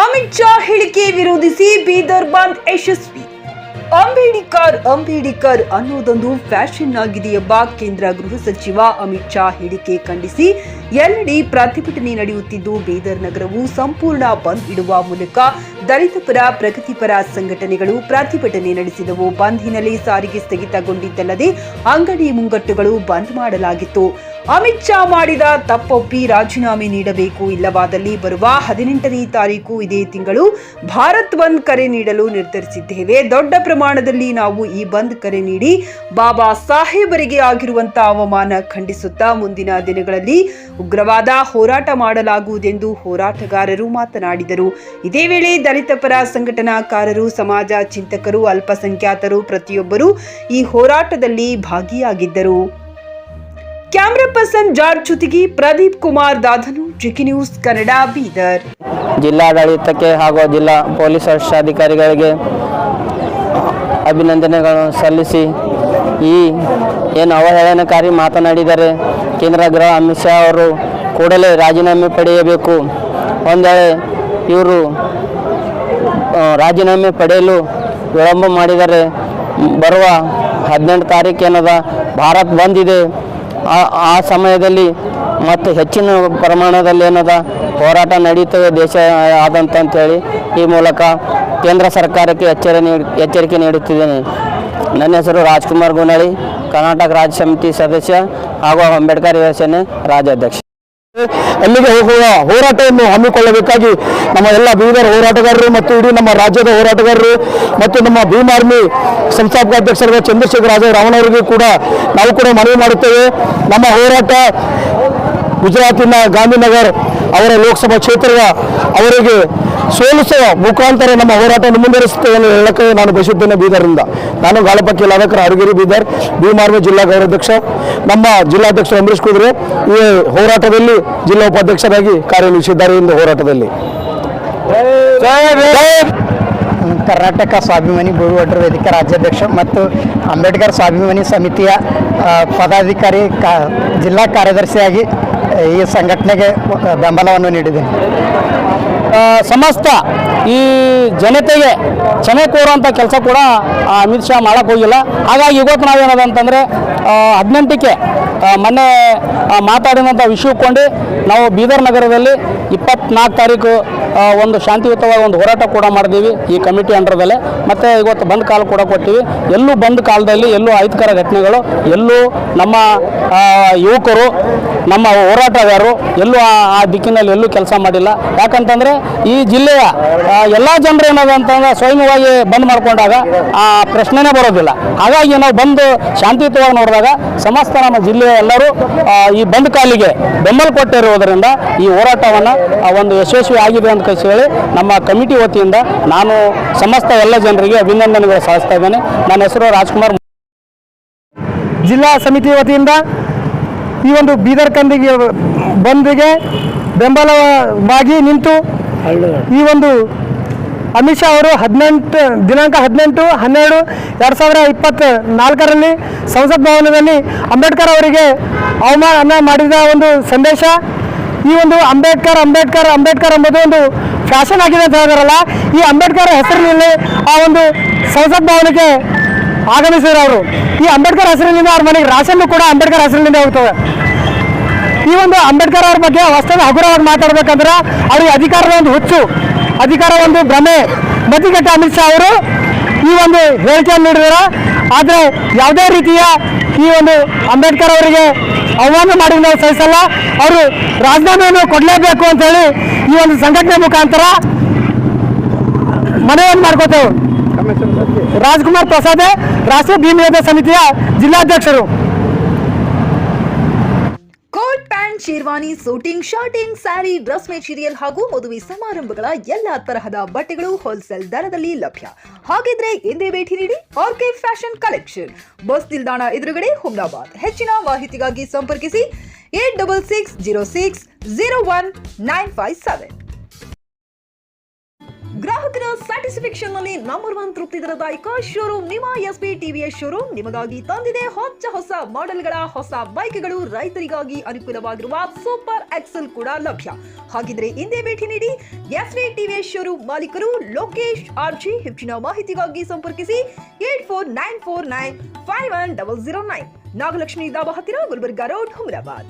ಅಮಿತ್ ಶಾ ಹೇಳಿಕೆ ವಿರೋಧಿಸಿ ಬೀದರ್ ಬಂದ್ ಯಶಸ್ವಿ. ಅಂಬೇಡ್ಕರ್ ಅನ್ನೋದೊಂದು ಫ್ಯಾಷನ್ ಆಗಿದೆಯೆಂಬ ಕೇಂದ್ರ ಗೃಹ ಸಚಿವ ಅಮಿತ್ ಶಾ ಹೇಳಿಕೆ ಖಂಡಿಸಿ ಎಲ್ಲೆಡೆ ಪ್ರತಿಭಟನೆ ನಡೆಯುತ್ತಿದ್ದು, ಬೀದರ್ ನಗರವು ಸಂಪೂರ್ಣ ಬಂದ್ ಇಡುವ ಮೂಲಕ ದಲಿತ ಪರ ಪ್ರಗತಿಪರ ಸಂಘಟನೆಗಳು ಪ್ರತಿಭಟನೆ ನಡೆಸಿದವು. ಬಂದ್ ಹಿನ್ನೆಲೆ ಸಾರಿಗೆ ಸ್ಥಗಿತಗೊಂಡಿದ್ದಲ್ಲದೆ ಅಂಗಡಿ ಮುಂಗಟ್ಟುಗಳು ಬಂದ್ ಮಾಡಲಾಗಿತ್ತು. ಅಮಿತ್ ಶಾ ಮಾಡಿದ ತಪ್ಪೊಪ್ಪಿ ರಾಜೀನಾಮೆ ನೀಡಬೇಕು, ಇಲ್ಲವಾದಲ್ಲಿ ಬರುವ 18ನೇ ತಾರೀಕು ಇದೇ ತಿಂಗಳು ಭಾರತ್ ಬಂದ್ ಕರೆ ನೀಡಲು ನಿರ್ಧರಿಸಿದ್ದೇವೆ. ದೊಡ್ಡ ಪ್ರಮಾಣದಲ್ಲಿ ನಾವು ಈ ಬಂದ್ ಕರೆ ನೀಡಿ ಬಾಬಾ ಸಾಹೇಬರಿಗೆ ಆಗಿರುವಂತಹ ಅವಮಾನ ಖಂಡಿಸುತ್ತಾ ಮುಂದಿನ ದಿನಗಳಲ್ಲಿ ಉಗ್ರವಾದ ಹೋರಾಟ ಮಾಡಲಾಗುವುದೆಂದು ಹೋರಾಟಗಾರರು ಮಾತನಾಡಿದರು. ಇದೇ ವೇಳೆ ದಲಿತ ಪರ ಸಂಘಟನಾಕಾರರು, ಸಮಾಜ ಚಿಂತಕರು, ಅಲ್ಪಸಂಖ್ಯಾತರು ಪ್ರತಿಯೊಬ್ಬರು ಈ ಹೋರಾಟದಲ್ಲಿ ಭಾಗಿಯಾಗಿದ್ದರು. ಕ್ಯಾಮರಾ ಪರ್ಸನ್ ಜಾರ್ಜ್ ಜೊತೆಗೆ ಪ್ರದೀಪ್ ಕುಮಾರ್ ದಾಧನು, ಜಿಕೆ ನ್ಯೂಸ್ ಕನ್ನಡ, ಬೀದರ್. ಜಿಲ್ಲಾಡಳಿತಕ್ಕೆ ಹಾಗೂ ಜಿಲ್ಲಾ ಪೊಲೀಸ್ ವರಿಷ್ಠಾಧಿಕಾರಿಗಳಿಗೆ ಅಭಿನಂದನೆಗಳನ್ನು ಸಲ್ಲಿಸಿ, ಈ ಏನು ಅವಹೇಳನಕಾರಿ ಮಾತನಾಡಿದರೆ ಕೇಂದ್ರ ಗೃಹ ಅಮಿತ್ ಶಾ ಅವರು ಕೂಡಲೇ ರಾಜೀನಾಮೆ ಪಡೆಯಬೇಕು. ಒಂದೇಳೆ ಇವರು ರಾಜೀನಾಮೆ ಪಡೆಯಲು ವಿಳಂಬ ಮಾಡಿದರೆ ಬರುವ 18 ತಾರೀಕು ಏನದ ಭಾರತ್ ಬಂದಿದೆ, ಆ ಸಮಯದಲ್ಲಿ ಮತ್ತು ಹೆಚ್ಚಿನ ಪ್ರಮಾಣದಲ್ಲಿ ಏನದ ಹೋರಾಟ ನಡೀತದೆ ದೇಶ ಆದಂತ ಅಂತೇಳಿ ಈ ಮೂಲಕ ಕೇಂದ್ರ ಸರ್ಕಾರಕ್ಕೆ ಎಚ್ಚರಿಕೆ ನೀಡುತ್ತಿದ್ದೇನೆ. ನನ್ನ ಹೆಸರು ರಾಜ್ಕುಮಾರ್ ಗುನಳಿ, ಕರ್ನಾಟಕ ರಾಜ್ಯ ಸಮಿತಿ ಸದಸ್ಯ ಹಾಗೂ ಅಂಬೇಡ್ಕರ್ ಯುವ ಸೇನೆ ರಾಜ್ಯಾಧ್ಯಕ್ಷ. ಅಲ್ಲಿಗೆ ಹೋಗುವ ಹೋರಾಟವನ್ನು ಹಮ್ಮಿಕೊಳ್ಳಬೇಕಾಗಿ ನಮ್ಮ ಎಲ್ಲ ಬೀದರ್ ಹೋರಾಟಗಾರರು ಮತ್ತು ಇಡೀ ನಮ್ಮ ರಾಜ್ಯದ ಹೋರಾಟಗಾರರು ಮತ್ತು ನಮ್ಮ ಭೀಮ್ ಆರ್ಮಿ ಸಂಸ್ಥಾಪಕ ಅಧ್ಯಕ್ಷರಾದ ಚಂದ್ರಶೇಖರ್ ಆಜಾದ್ ರಾವಣವರಿಗೂ ಕೂಡ ನಾವು ಕೂಡ ಮನವಿ ಮಾಡುತ್ತೇವೆ. ನಮ್ಮ ಹೋರಾಟ ಗುಜರಾತಿನ ಗಾಂಧಿನಗರ್ ಅವರ ಲೋಕಸಭಾ ಕ್ಷೇತ್ರದ ಅವರಿಗೆ ಸೋಲಿಸುವ ಮುಖಾಂತರ ನಮ್ಮ ಹೋರಾಟವನ್ನು ಮುಂದುವರಿಸುತ್ತೇವೆ ಎಂದು ಹೇಳಕ್ಕೆ ನಾನು ಬಯಸುತ್ತೇನೆ. ಬೀದರ್ನಿಂದ ನಾನು ಗಾಳಪಕ್ಕಿ ಲಾಭಕರ ಹರಗಿರಿ ಬೀದರ್ ಭೀಮ್ ಆರ್ಮಿ ಜಿಲ್ಲಾ ಗೌರವಾಧ್ಯಕ್ಷ. ನಮ್ಮ ಜಿಲ್ಲಾಧ್ಯಕ್ಷರು ಅಂಬರೀಶ್ ಕುದುರೆ ಈ ಹೋರಾಟದಲ್ಲಿ ಜಿಲ್ಲಾ ಉಪಾಧ್ಯಕ್ಷರಾಗಿ ಕಾರ್ಯನಿರ್ವಹಿಸಿದ್ದಾರೆ. ಎಂದು ಹೋರಾಟದಲ್ಲಿ ಕರ್ನಾಟಕ ಸ್ವಾಭಿಮಾನಿ ಭೂವಟರ ವೇದಿಕೆ ರಾಜ್ಯಾಧ್ಯಕ್ಷ ಮತ್ತು ಅಂಬೇಡ್ಕರ್ ಸ್ವಾಭಿಮಾನಿ ಸಮಿತಿಯ ಪದಾಧಿಕಾರಿ ಜಿಲ್ಲಾ ಕಾರ್ಯದರ್ಶಿಯಾಗಿ ಈ ಸಂಘಟನೆಗೆ ಬೆಂಬಲವನ್ನು ನೀಡಿದ್ದೇನೆ. ಸಮಸ್ತ ಈ ಜನತೆಗೆ ಕ್ಷಮೆ ಕೋರುವಂಥ ಕೆಲಸ ಕೂಡ ಅಮಿತ್ ಶಾ ಮಾಡೋಕ್ಕೆ ಹೋಗಿಲ್ಲ. ಹಾಗಾಗಿ ಇವತ್ತು ನಾವೇನದಂತಂದರೆ 18ಕ್ಕೆ ಮೊನ್ನೆ ಮಾತಾಡಿದಂಥ ವಿಷಯಕ್ಕೊಂಡು ನಾವು ಬೀದರ್ ನಗರದಲ್ಲಿ 24 ತಾರೀಕು ಒಂದು ಶಾಂತಿಯುತವಾದ ಒಂದು ಹೋರಾಟ ಕೂಡ ಮಾಡಿದ್ದೀವಿ ಈ ಕಮಿಟಿ ಅಂಡರ್ದಲ್ಲೇ. ಮತ್ತು ಇವತ್ತು ಬಂದ್ ಕಾಲ ಕೂಡ ಕೊಟ್ಟಿವಿ. ಎಲ್ಲೂ ಬಂದ್ ಕಾಲದಲ್ಲಿ ಎಲ್ಲೂ ಅಹಿತಕರ ಘಟನೆಗಳು, ಎಲ್ಲೂ ನಮ್ಮ ಯುವಕರು, ನಮ್ಮ ಹೋರಾಟಗಾರರು ಎಲ್ಲೂ ಆ ದಿಕ್ಕಿನಲ್ಲಿ ಎಲ್ಲೂ ಕೆಲಸ ಮಾಡಿಲ್ಲ. ಯಾಕಂತಂದರೆ ಈ ಜಿಲ್ಲೆಯ ಎಲ್ಲ ಜನರು ಏನದಂತಂದ್ರೆ ಸ್ವಯಂವಾಗಿ ಬಂದ್ ಮಾಡಿಕೊಂಡಾಗ ಆ ಪ್ರಶ್ನೆನೇ ಬರೋದಿಲ್ಲ. ಹಾಗಾಗಿ ನಾವು ಬಂದು ಶಾಂತಿಯುತವಾಗಿ ನೋಡಿದಾಗ ಸಮಸ್ತ ನಮ್ಮ ಜಿಲ್ಲೆಯ ಎಲ್ಲರೂ ಈ ಬಂದ್ ಕಾಲಿಗೆ ಬೆಂಬಲ ಕೊಟ್ಟಿರುವುದರಿಂದ ಈ ಹೋರಾಟವನ್ನು ಒಂದು ಯಶಸ್ವಿ ಆಗಿದೆ ಅಂತ ಹೇಳಿ ನಮ್ಮ ಕಮಿಟಿ ವತಿಯಿಂದ ನಾನು ಸಮಸ್ತ ಎಲ್ಲ ಜನರಿಗೆ ಅಭಿನಂದನೆಗಳು ಸಲ್ಲಿಸ್ತಾ ಇದ್ದೇನೆ. ನನ್ನ ಹೆಸರು ರಾಜ್ಕುಮಾರ್. ಜಿಲ್ಲಾ ಸಮಿತಿ ವತಿಯಿಂದ ಈ ಒಂದು ಬೀದರ್ ಕಂದಿಗೆ ಬಂದ್ಗೆ ಬೆಂಬಲವಾಗಿ ನಿಂತು ಈ ಒಂದು ಅಮಿತ್ ಶಾ ಅವರು ದಿನಾಂಕ 18/12/2024 ಸಂಸತ್ ಭವನದಲ್ಲಿ ಅಂಬೇಡ್ಕರ್ ಅವರಿಗೆ ಅವಮಾನ ಮಾಡಿದ ಒಂದು ಸಂದೇಶ. ಈ ಒಂದು ಅಂಬೇಡ್ಕರ್ ಎಂಬುದು ಒಂದು ಫ್ಯಾಷನ್ ಆಗಿದೆ ಅಂತ ಹೇಳಿದಾರಲ್ಲ, ಈ ಅಂಬೇಡ್ಕರ್ ಹೆಸರಿನಲ್ಲಿ ಆ ಒಂದು ಸಂಸತ್ ಭವನಕ್ಕೆ ಆಗಮಿಸಿದ್ರು ಅವರು. ಈ ಅಂಬೇಡ್ಕರ್ ಹೆಸರಿನಿಂದ ಅವ್ರ ಮನೆಗೆ ರಾಶನ್ ಕೂಡ ಅಂಬೇಡ್ಕರ್ ಹೆಸರಿನಿಂದ ಹೋಗ್ತವೆ. ಈ ಒಂದು ಅಂಬೇಡ್ಕರ್ ಅವ್ರ ಬಗ್ಗೆ ವಾಸ್ತವ ಹಗುರವಾಗಿ ಮಾತಾಡ್ಬೇಕಂದ್ರೆ ಅವ್ರಿಗೆ ಅಧಿಕಾರದ ಒಂದು ಹುಚ್ಚು, ಅಧಿಕಾರ ಒಂದು ಭ್ರಮೆ ಮತಿಗೆಟ್ಟ ಅಮಿತ್ ಶಾ ಅವರು ಈ ಒಂದು ಹೇಳಿಕೆಯನ್ನು ನೀಡಿದ್ದಾರೆ. ಆದರೆ ಯಾವುದೇ ರೀತಿಯ ಈ ಒಂದು ಅಂಬೇಡ್ಕರ್ ಅವರಿಗೆ ಅವಮಾನ ಮಾಡಿ ನಾವು ಸಹಿಸಲ್ಲ, ಅವರು ರಾಜೀನಾಮೆಯನ್ನು ಕೊಡಲೇಬೇಕು ಅಂತೇಳಿ ಈ ಒಂದು ಸಂಘಟನೆ ಮುಖಾಂತರ ಮನವಿಯನ್ನು ಮಾಡ್ಕೋತೇವೆ. ರಾಜ್ಕುಮಾರ್ ಪ್ರಸಾದ್, ರಾಷ್ಟ್ರೀಯ ಭೀಮ್ ಯೋಧ ಸಮಿತಿಯ ಜಿಲ್ಲಾಧ್ಯಕ್ಷರು. Coat pant, sherwani, suiting, shirting, sari, dress material ಹಾಗೂ ಮದುವೆ ಸಮಾರಂಭಗಳ ಎಲ್ಲಾ ತರಹದ ಬಟ್ಟೆಗಳು ಹೋಲ್ಸೇಲ್ ದರದಲ್ಲಿ ಲಭ್ಯ. ಹಾಗಿದ್ರೆ ಎಂದೇ ಭೇಟಿ ನೀಡಿ ಆರ್ಕೆ ಫ್ಯಾಷನ್ ಕಲೆಕ್ಷನ್, ಬಸ್ ನಿಲ್ದಾಣ ಎದುರುಗಡೆ, ಹುಮ್ನಾಬಾದ್. ಹೆಚ್ಚಿನ ಮಾಹಿತಿಗಾಗಿ ಸಂಪರ್ಕಿಸಿ 8660601957. ಗ್ರಾಹಕರ ಸ್ಯಾಟಿಸ್ಫ್ಯಾಕ್ಷನ್ ನಲ್ಲಿ ನಂಬರ್ 1 ತೃಪ್ತಿದಾಯಕ ಶೋರೂಮ್ ನಿಮ್ಮ ಎಸ್ಪಿ ಟಿವಿಎಸ್ ಶೋರೂಮ್ ನಿಮಗಾಗಿ ತಂದಿದೆ ಹೊಸ ಮಾಡೆಲ್ಗಳ ಹೊಸ ಬೈಕ್ಗಳು. ರೈತರಿಗಾಗಿ ಅನುಕೂಲವಾಗಿರುವ ಸೂಪರ್ ಎಕ್ಸೆಲ್ ಕೂಡ ಲಭ್ಯ. ಹಾಗಿದ್ರೆ ಹಿಂದೆ ಭೇಟಿ ನೀಡಿ ಎಸ್ಪಿ ಟಿವಿಎಸ್ ಶೋರೂಮ್ ಮಾಲೀಕರು ಲೋಕೇಶ್ ಆರ್ಜಿ. ಹೆಚ್ಚಿನ ಮಾಹಿತಿಗಾಗಿ ಸಂಪರ್ಕಿಸಿ 8494951009. ನಾಗಲಕ್ಷ್ಮಿ ದಾಬಾ ಹತ್ತಿರ, ಗುಲ್ಬರ್ಗಾ ರೋಡ್, ಹುಮರಾಬಾದ್.